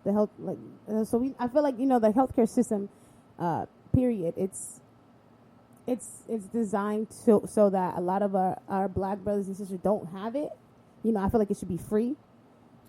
the health, like, I feel like, the healthcare system, period. It's designed so that a lot of our black brothers and sisters don't have it. I feel like it should be free.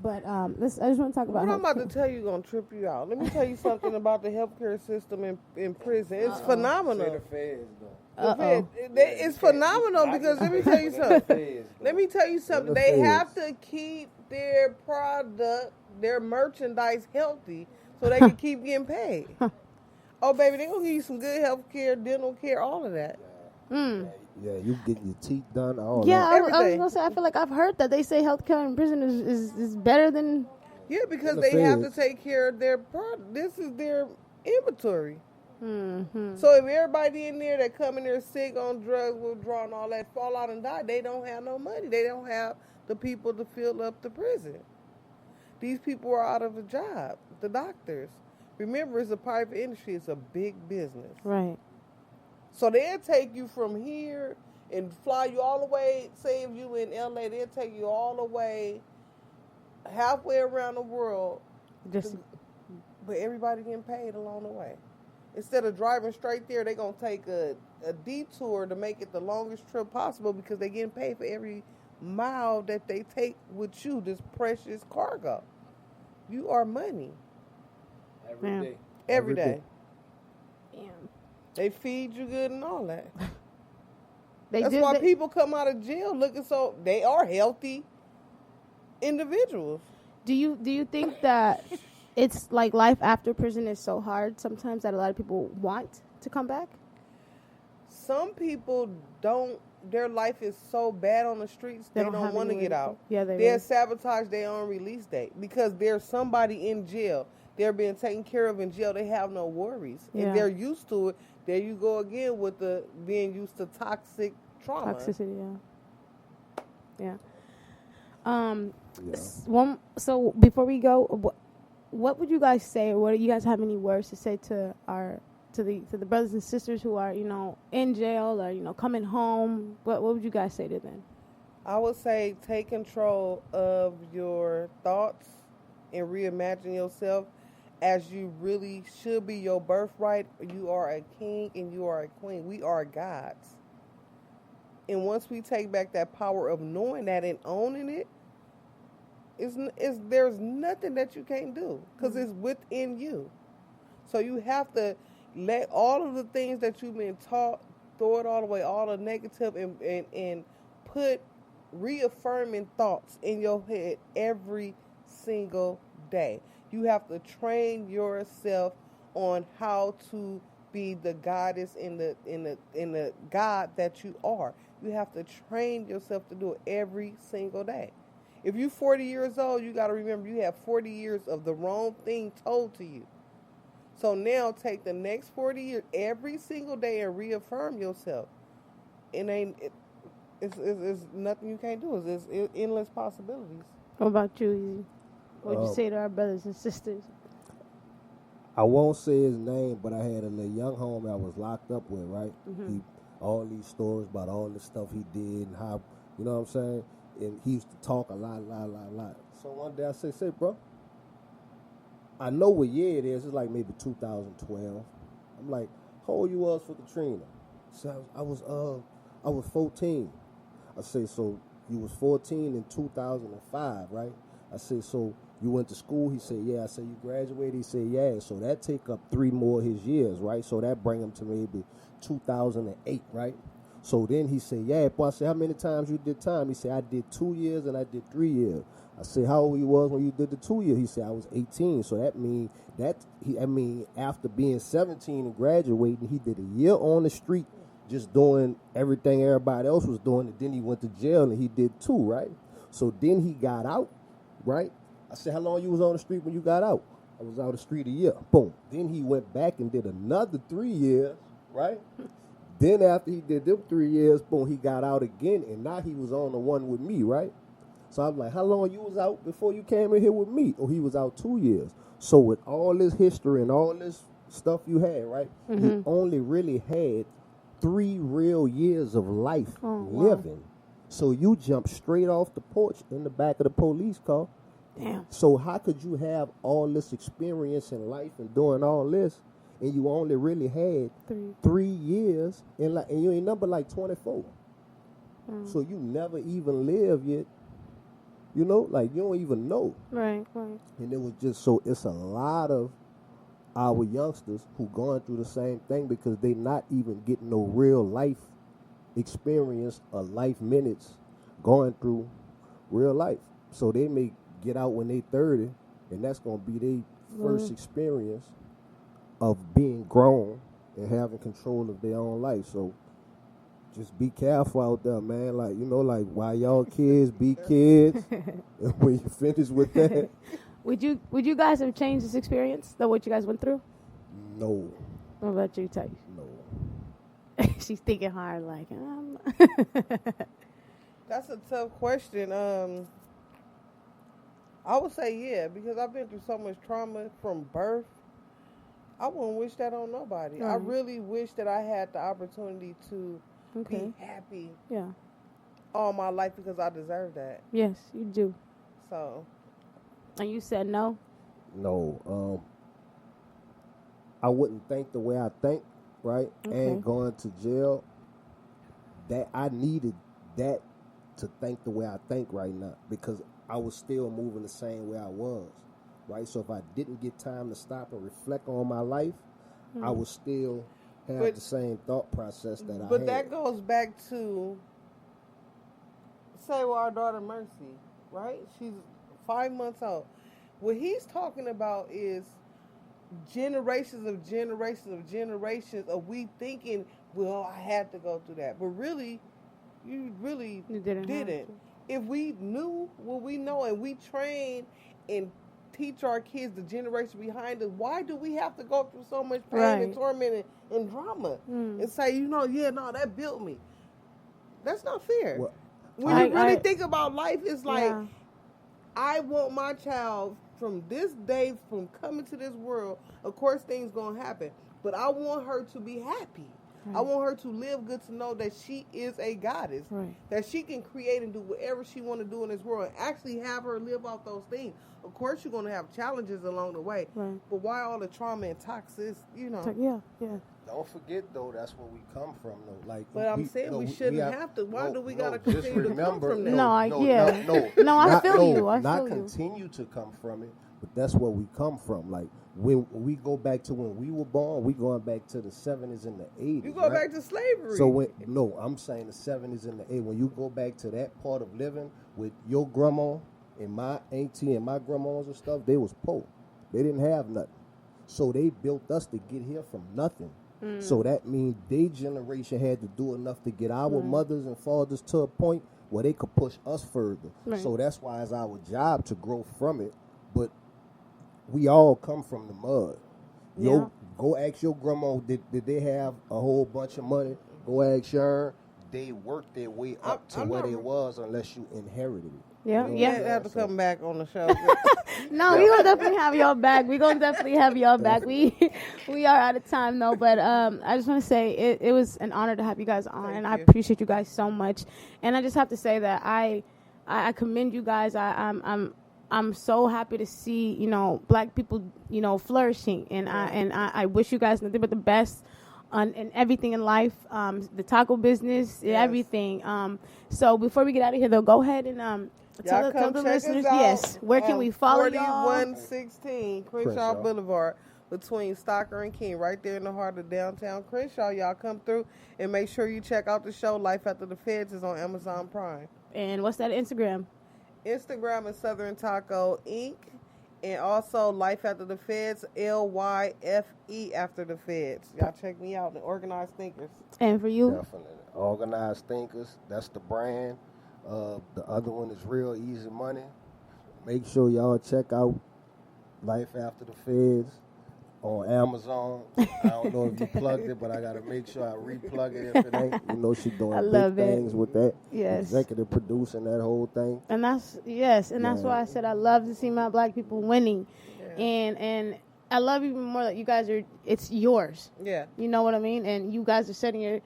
But I just want to talk about. What I'm about to tell you gonna trip you out. Let me tell you something about the healthcare system in prison. It's phenomenal. Say the feds, though. It's phenomenal because let me tell you something. Let me tell you something. They have to keep their product, their merchandise healthy so they can keep getting paid. Oh, baby, they're going to give you some good health care, dental care, all of that. Yeah, you getting your teeth done, all Yeah, that. I was going to say, I feel like I've heard that they say healthcare in prison is better than... Yeah, because they have to take care of their product. This is their inventory. Mm-hmm. So if everybody in there that come in there sick on drugs, withdrawal, all that, fall out and die, they don't have no money. They don't have the people to fill up the prison. These people are out of a job, the doctors. Remember, it's a private industry. It's a big business. Right. So they'll take you from here and fly you all the way, say if you in L.A., they'll take you all the way halfway around the world, but everybody getting paid along the way. Instead of driving straight there, they're going to take a detour to make it the longest trip possible because they're getting paid for every mile that they take with you, this precious cargo. You are money. Every day. Damn. They feed you good and all that. That's why people come out of jail looking so... They are healthy individuals. Do you think that it's like life after prison is so hard sometimes that a lot of people want to come back? Some people don't. Their life is so bad on the streets, they don't want to get out. Yeah, they'll sabotage their own release date because there's somebody in jail. They're being taken care of in jail. They have no worries. Yeah. And they're used to it. There you go again with the being used to toxic trauma. Toxicity, yeah. So before we go, what would you guys say, or what do you guys have any words to say to the brothers and sisters who are, in jail or, coming home? What would you guys say to them? I would say take control of your thoughts and reimagine yourself as you really should be your birthright. You are a king and you are a queen. We are gods. And once we take back that power of knowing that and owning it, there's nothing that you can't do because it's within you. So you have to let all of the things that you've been taught, throw it all away, all the negative, and put reaffirming thoughts in your head every single day. You have to train yourself on how to be the goddess in the God that you are. You have to train yourself to do it every single day. If you're 40 years old, you got to remember you have 40 years of the wrong thing told to you. So now take the next 40 years every single day and reaffirm yourself. It's nothing you can't do. It's endless possibilities. What about you, Easy? What would you say to our brothers and sisters? I won't say his name, but I had a little young homie I was locked up with, right? Mm-hmm. All these stories about all the stuff he did and how, you know what I'm saying? And he used to talk a lot. So one day I say, bro, I know what year it is. It's like maybe 2012. I'm like, how old you was for Katrina? So I was 14. I say, so you was 14 in 2005, right? I said, so you went to school? He said, yeah. I said, you graduated? He said, yeah. So that take up 3 more of his years, right? So that bring him to maybe 2008, right? So then he said, yeah. Boy, I said, how many times you did time? He said, I did 2 years and I did 3 years. I said, how old you was when you did the 2 years? He said, I was 18. So that mean after being 17 and graduating, he did a year on the street just doing everything everybody else was doing. And then he went to jail and he did 2, right? So then he got out, right? I said, how long you was on the street when you got out? I was out the street a year. Boom. Then he went back and did another 3 years, right? Then after he did them 3 years, boom, he got out again, and now he was on the one with me, right? So I'm like, how long you was out before you came in here with me? Oh, he was out 2 years. So with all this history and all this stuff you had, right? Mm-hmm. You only really had 3 real years of life living. Wow. So you jumped straight off the porch in the back of the police car Damn. So how could you have all this experience in life and doing all this, and you only really had 3 years in like, and you ain't number like 24. So you never even live yet. You know, like you don't even know. Right. And it was just so, it's a lot of our youngsters who going through the same thing because they not even getting no real life experience or life minutes going through real life. So they may get out when they 30, and that's going to be their first experience of being grown and having control of their own life. So just be careful out there, man. Like, you know, like while y'all kids, be kids. And when you finish with that, Would you guys have changed this experience, though, what you guys went through? no. What about you, Tay? No. She's thinking hard, like, That's a tough question. I would say yeah, because I've been through so much trauma from birth. I wouldn't wish that on nobody. I really wish that I had the opportunity to be happy all my life because I deserve that. Yes, you do. So. And you said no? No. I wouldn't think the way I think, right? And going to jail, that I needed that to think the way I think right now because I was still moving the same way I was, right? So if I didn't get time to stop and reflect on my life, I would still have the same thought process that I had. But that goes back to, say, with our daughter Mercy, right? She's 5 months old. What he's talking about is generations of we thinking, well, I had to go through that. But really, you really didn't. If we knew what we know and we train and teach our kids the generation behind us, why do we have to go through so much pain and torment and drama? And say, that built me. That's not fair. Well, when you really think about life, it's like, I want my child from this day, from coming to this world, of course things going to happen, but I want her to be happy. I want her to live good, to know that she is a goddess, that she can create and do whatever she want to do in this world, and actually have her live off those things. Of course, you're going to have challenges along the way, but why all the trauma and toxicity, Don't forget, though, that's where we come from, though. Like, but I'm saying we shouldn't have to. Why do we got to continue to come from that? No, I feel you. Not continue to come from it, but that's where we come from. Like, when we go back to when we were born, we going back to the 70s and the 80s. You go back to slavery. So I'm saying the 70s and the 80s. When you go back to that part of living with your grandma and my auntie and my grandmas and stuff, they was poor. They didn't have nothing. So they built us to get here from nothing. So that means their generation had to do enough to get our mothers and fathers to a point where they could push us further. So that's why it's our job to grow from it. But we all come from the mud. Go ask your grandma, did they have a whole bunch of money? Go ask Sharon. They worked their way up to where they was unless you inherited it. Yeah. You have to come back on the show. No, we're going to definitely have y'all back. We're going to definitely have y'all back. We are out of time, though. But I just want to say it was an honor to have you guys on. And I appreciate you guys so much. And I just have to say that I commend you guys. I'm so happy to see, black people, flourishing. And I wish you guys nothing but the best in everything in life, the taco business, everything. So before we get out of here, though, go ahead and tell the listeners, where can we follow y'all? 4116 Crenshaw Boulevard between Stocker and King, right there in the heart of downtown Crenshaw. Y'all come through and make sure you check out the show. Life After the Feds is on Amazon Prime. And what's that Instagram? Instagram is Southern Taco Inc. And also Life After the Feds, LYFE After the Feds. Y'all check me out, the Organized Thinkers. And for you? Definitely. Organized Thinkers, that's the brand. The other one is Real Easy Money. Make sure y'all check out Life After the Feds on Amazon. I don't know if you plugged it, but I got to make sure I replug it if it ain't. She's doing big things with that. Yes. Executive producing that whole thing. And that's why I said I love to see my black people winning. Yeah. And I love even more that you guys it's yours. Yeah. You know what I mean? And you guys are setting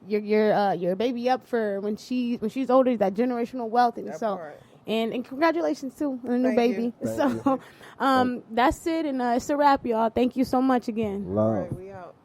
your baby up for when she's older, that generational wealth. And And congratulations too on the new Thank baby. you. So that's it, and it's a wrap, y'all. Thank you so much again. All Love. right, we out.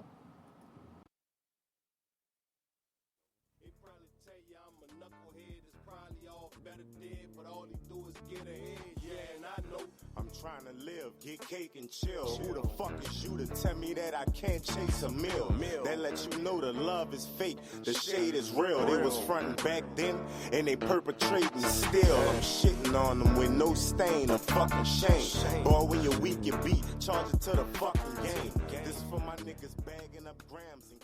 They probably tell you I'm a knucklehead. It's probably all better dead, but all he do is get ahead. Yeah, and I know I'm trying to live, get cake and chill. Who the fuck is you to tell me that I can't chase a meal? That lets you know the love is fake, the shade is real. They was frontin' back then, and they perpetrating still. I'm shitting on them with no stain or fucking shame. Boy, when you're weak, you beat, charge it to the fucking game. This for my niggas bagging up grams and